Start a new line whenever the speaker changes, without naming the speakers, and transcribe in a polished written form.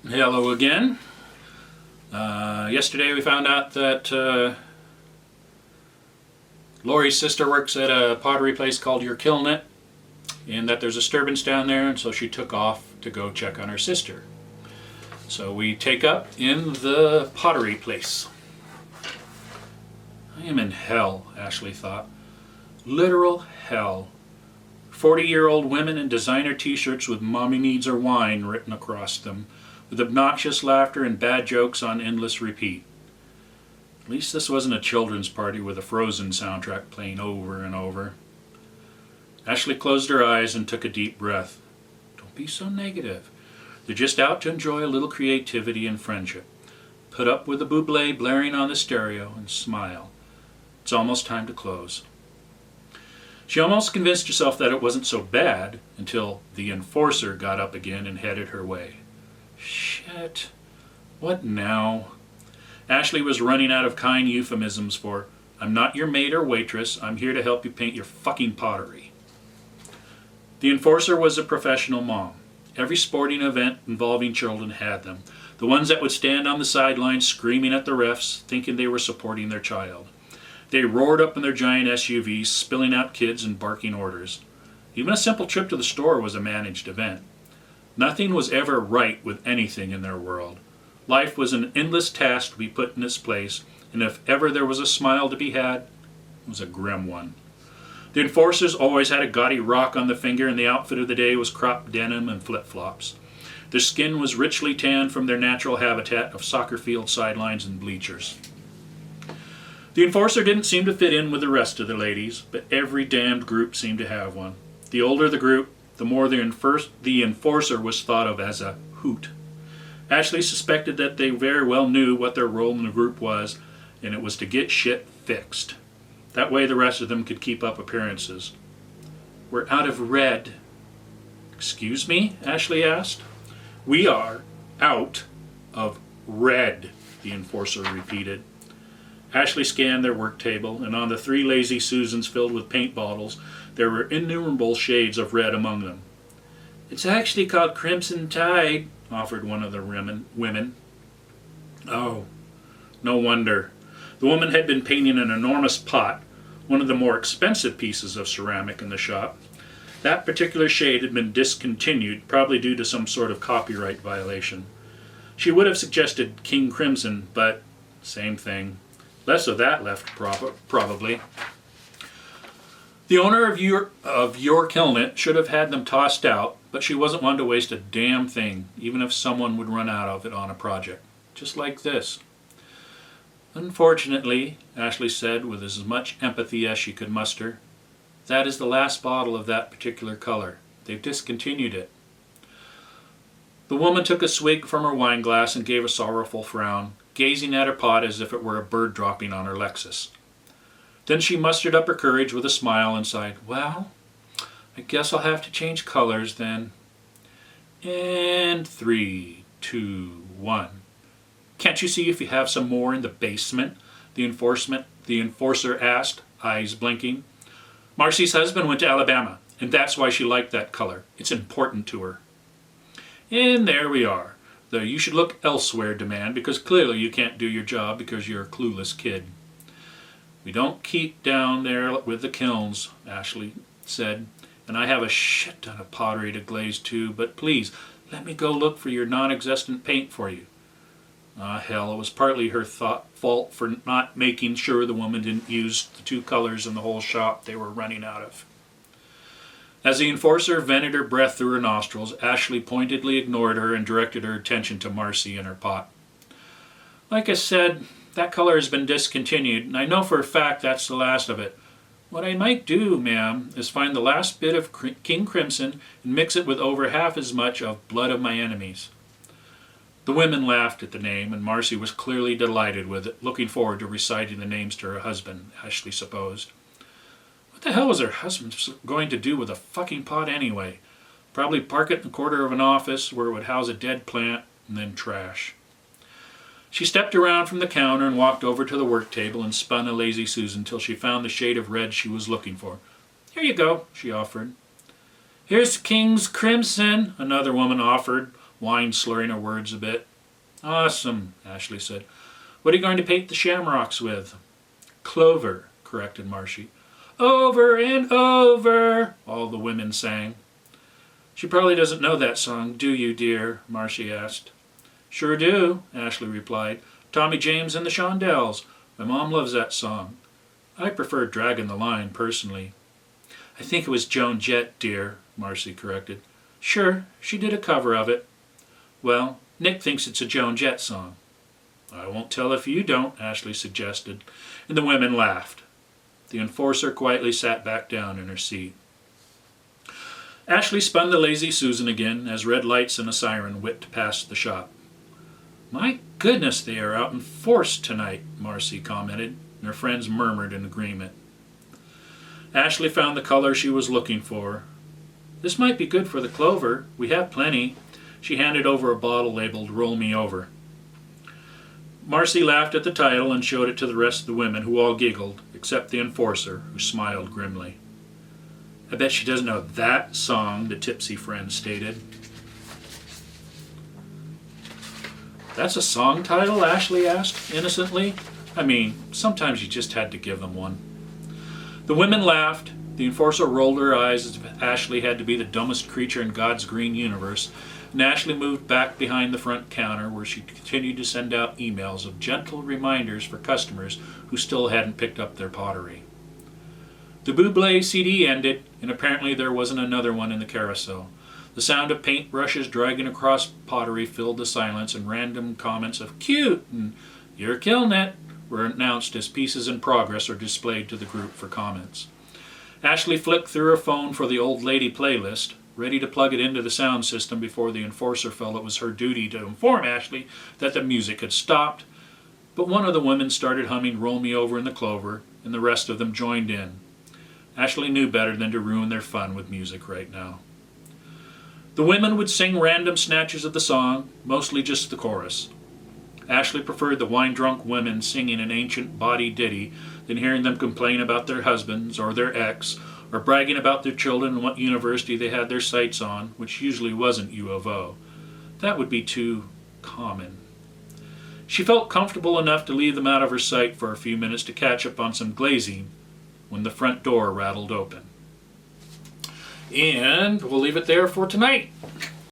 Hello again. Yesterday we found out that Lori's sister works at a pottery place called You're Kiln It, and that there's a disturbance down there, and so she took off to go check on her sister. So we take up in the pottery place. I am in hell, Ashley thought. Literal hell. 40-year-old women in designer t-shirts with "Mommy Needs Her Wine" written across them, with obnoxious laughter and bad jokes on endless repeat. At least this wasn't a children's party with a Frozen soundtrack playing over and over. Ashley closed her eyes and took a deep breath. Don't be so negative. They're just out to enjoy a little creativity and friendship. Put up with the Bublé blaring on the stereo and smile. It's almost time to close. She almost convinced herself that it wasn't so bad until the enforcer got up again and headed her way. Shit. What now? Ashley was running out of kind euphemisms for, "I'm not your maid or waitress, I'm here to help you paint your fucking pottery." The enforcer was a professional mom. Every sporting event involving children had them. The ones that would stand on the sidelines screaming at the refs, thinking they were supporting their child. They roared up in their giant SUVs, spilling out kids and barking orders. Even a simple trip to the store was a managed event. Nothing was ever right with anything in their world. Life was an endless task to be put in its place, and if ever there was a smile to be had, it was a grim one. The enforcers always had a gaudy rock on the finger, and the outfit of the day was cropped denim and flip-flops. Their skin was richly tanned from their natural habitat of soccer field sidelines and bleachers. The enforcer didn't seem to fit in with the rest of the ladies, but every damned group seemed to have one. The older the group, the more the enforcer was thought of as a hoot. Ashley suspected that they very well knew what their role in the group was, and it was to get shit fixed. That way the rest of them could keep up appearances. "We're out of red." "Excuse me?" Ashley asked. "We are out of red," the enforcer repeated. Ashley scanned their work table, and on the 3 lazy Susans filled with paint bottles, there were innumerable shades of red among them. "It's actually called Crimson Tide," offered one of the women. Oh, no wonder. The woman had been painting an enormous pot, one of the more expensive pieces of ceramic in the shop. That particular shade had been discontinued, probably due to some sort of copyright violation. She would have suggested King Crimson, but same thing. Less of that left, probably. The owner of You're Kiln It should have had them tossed out, but she wasn't one to waste a damn thing, even if someone would run out of it on a project. Just like this. "Unfortunately," Ashley said with as much empathy as she could muster, "that is the last bottle of that particular color. They've discontinued it." The woman took a swig from her wine glass and gave a sorrowful frown, gazing at her pot as if it were a bird dropping on her Lexus. Then she mustered up her courage with a smile and sighed, "Well, I guess I'll have to change colors then." And 3, 2, 1. "Can't you see if you have some more in the basement?" the enforcer asked, eyes blinking. "Marcy's husband went to Alabama, and that's why she liked that color. It's important to her." And there we are. The "you should look elsewhere" demand, because clearly you can't do your job because you're a clueless kid. "We don't keep down there with the kilns," Ashley said, "and I have a shit ton of pottery to glaze too, but please, let me go look for your non-existent paint for you." Hell, it was partly her fault for not making sure the woman didn't use the 2 colors in the whole shop they were running out of. As the enforcer vented her breath through her nostrils, Ashley pointedly ignored her and directed her attention to Marcy and her pot. "Like I said, that color has been discontinued, and I know for a fact that's the last of it. What I might do, ma'am, is find the last bit of King Crimson and mix it with over half as much of Blood of My Enemies." The women laughed at the name, and Marcy was clearly delighted with it, looking forward to reciting the names to her husband, Ashley supposed. What the hell was her husband going to do with a fucking pot anyway? Probably park it in the corner of an office where it would house a dead plant, and then trash. She stepped around from the counter and walked over to the work table and spun a lazy Susan till she found the shade of red she was looking for. "Here you go," she offered. "Here's King's Crimson," another woman offered, wine slurring her words a bit. Awesome, Ashley said. What are you going to paint the shamrocks with? Clover, corrected Marcy. Over and over, all the women sang. She probably doesn't know that song, do you, dear? Marcy asked. Sure do, Ashley replied. Tommy James and the Shondells. My mom loves that song. I prefer Dragging the Line, personally. I think it was Joan Jett, dear, Marcy corrected. Sure, she did a cover of it. Well, Nick thinks it's a Joan Jett song. I won't tell if you don't, Ashley suggested, and the women laughed. The enforcer quietly sat back down in her seat. Ashley spun the Lazy Susan again as red lights and a siren whipped past the shop. My goodness, they are out in force tonight, Marcy commented, and her friends murmured in agreement. Ashley found the color she was looking for. This might be good for the clover. We have plenty. She handed over a bottle labeled Roll Me Over. Marcy laughed at the title and showed it to the rest of the women, who all giggled, except the enforcer, who smiled grimly. I bet she doesn't know that song, the tipsy friend stated. That's a song title? Ashley asked, innocently. I mean, sometimes you just had to give them one. The women laughed. The enforcer rolled her eyes as if Ashley had to be the dumbest creature in God's green universe, and Ashley moved back behind the front counter where she continued to send out emails of gentle reminders for customers who still hadn't picked up their pottery. The Bublé CD ended, and apparently there wasn't another one in the carousel. The sound of paintbrushes dragging across pottery filled the silence, and random comments of "cute" and "You're Kiln It" were announced as pieces in progress or displayed to the group for comments. Ashley flicked through her phone for the old lady playlist, ready to plug it into the sound system before the enforcer felt it was her duty to inform Ashley that the music had stopped. But one of the women started humming Roll Me Over in the Clover, and the rest of them joined in. Ashley knew better than to ruin their fun with music right now. The women would sing random snatches of the song, mostly just the chorus. Ashley preferred the wine-drunk women singing an ancient bawdy ditty than hearing them complain about their husbands or their ex, or bragging about their children and what university they had their sights on, which usually wasn't U of O. That would be too common. She felt comfortable enough to leave them out of her sight for a few minutes to catch up on some glazing when the front door rattled open. And we'll leave it there for tonight.